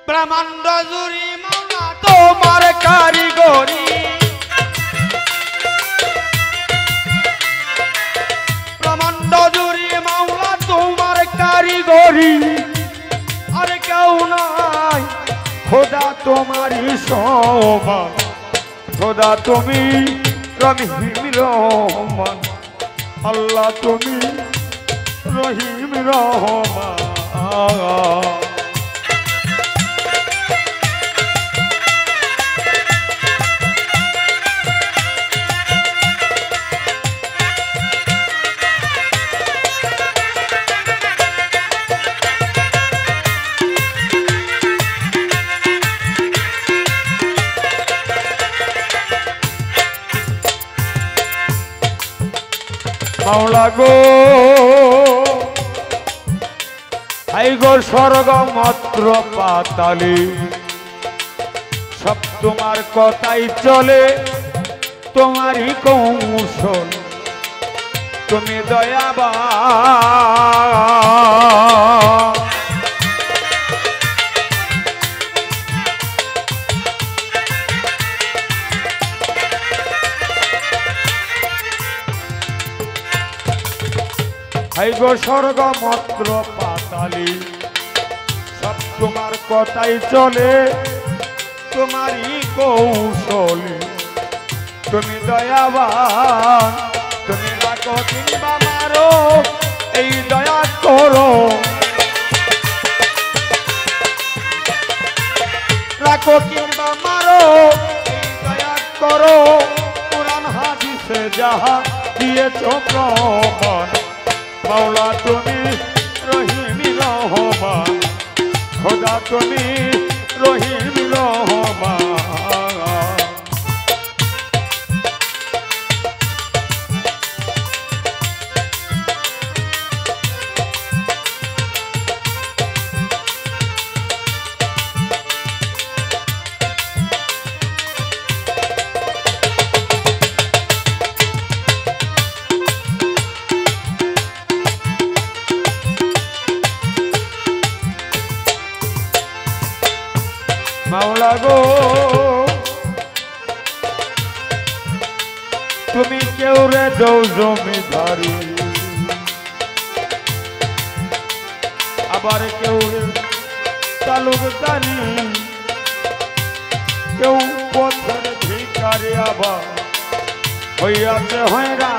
ব্রহ্মাণ্ড জুড়ি মাওলা তোমার কারিগরি ব্রহ্মাণ্ড জুড়ি মাওলা তোমার কারিগরি আর কেউ নাই খোদা তোমারই সমান খোদা তুমি রহিম রহমান আল্লাহ তুমি রহিম রহমান মাওলা গো হাই গো স্বর্গ মাত্র পাতালি সব তোমার কথাই চলে তোমারই কৌশল তুমি দয়াবান হাই গো স্বর্গ মাত্র পাতালি সব তোমার কথাই চলে তোমারই কৌশলে তুমি দয়াবান তুমি ডাকো কিংবা মারো এই দয়া করো রাখো কিংবা মারো এই দয়া করো কোরআন হাদিসে যাহা দিয়েছ প্রমাণ মাওলা তুমি রহিম রহমান খোদা তুমি রহিম রহমান মাওলা গো তুমি কেউ রে দৌ জমিদারি আবার কেউ রে তালুকদারি কেউ পথের ভিখারি আবার হইয়াছে হয়রা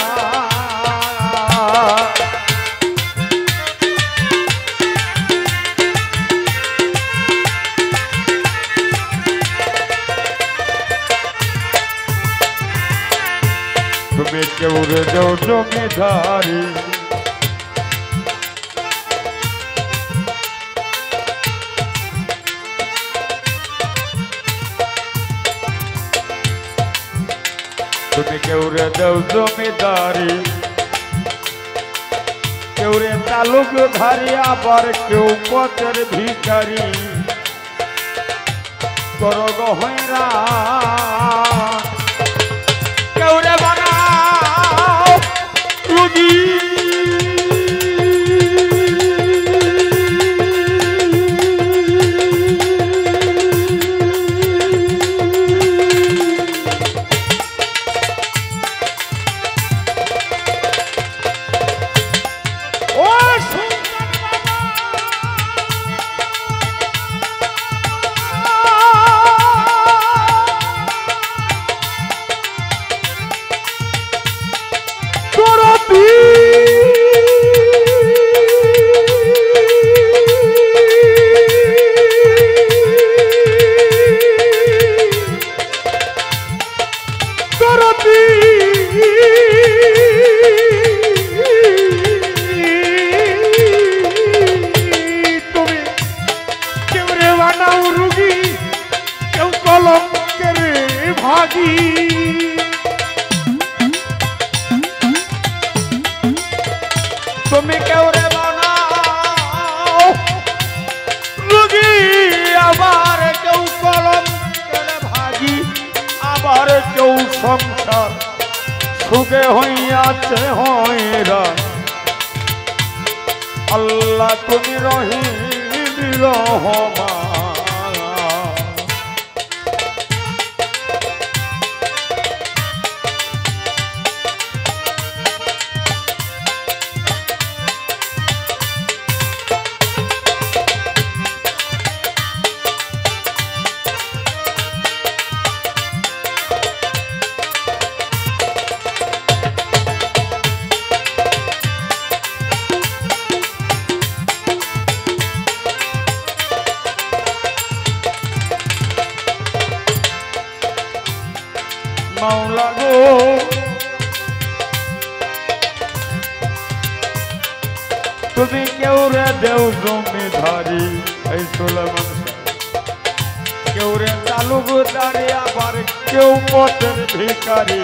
তুমি কেউ রে দৌ জমিদারি তুমি কেউ রে দৌ জমিদারি কেউ রে তালুকধারি আবার কেউ পথের ভিখারি করো গো হয়রান কেউ রে বানাও রুগী তুমি কেউ রে বানাও রুগী আবার কেউ কলঙ্কের ভাগী আবার কেউ সংসার সুখে হইয়াছে হয়রান আল্লাহ তুমি রহিম রহমান জমিধারী এই সুলেমান কেউ রে তালুকদারি আবার কেউ পথের ভিখারি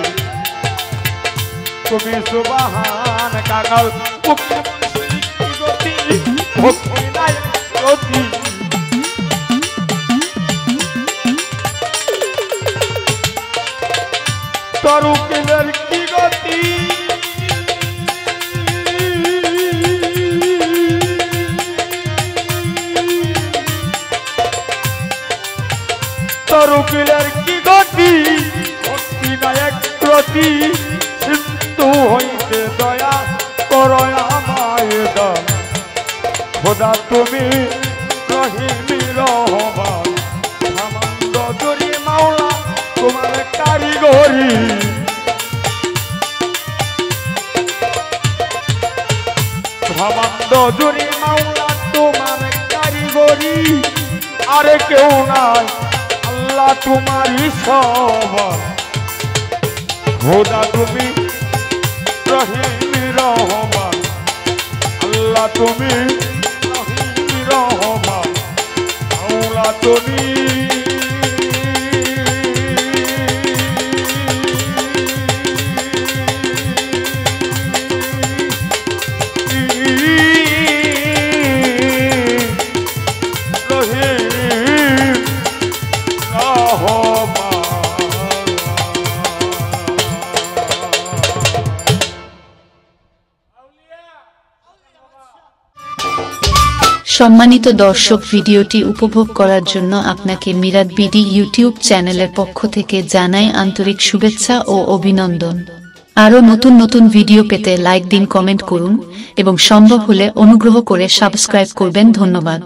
তুমি সুবহান কাঙাল ভক্তি নাই গতি তরুকিলের কি গতি তরুকিলের কি গতি ভক্তি নায়ক প্রতি সিন্ধু হইতে দয়া করয় আমায় দান খোদা তুমি রহিমি রহমান হামদ জুরি মাওলা তোমার কারিগরি হামদ জুরি মাওলা তোমার কারিগরি আরে কেউ নাই আল্লাহ তোমারই সবার খোদা তুমি রহিম রহমান আল্লাহ তুমি রহিম রহমান মাওলা তুমি সম্মানিত দর্শক, ভিডিওটি উপভোগ করার জন্য আপনাকে মিরাদ বিডি ইউটিউব চ্যানেলের পক্ষ থেকে জানাই আন্তরিক শুভেচ্ছা ও অভিনন্দন। আরও নতুন নতুন ভিডিও পেতে লাইক দিন, কমেন্ট করুন এবং সম্ভব হলে অনুগ্রহ করে সাবস্ক্রাইব করবেন। ধন্যবাদ।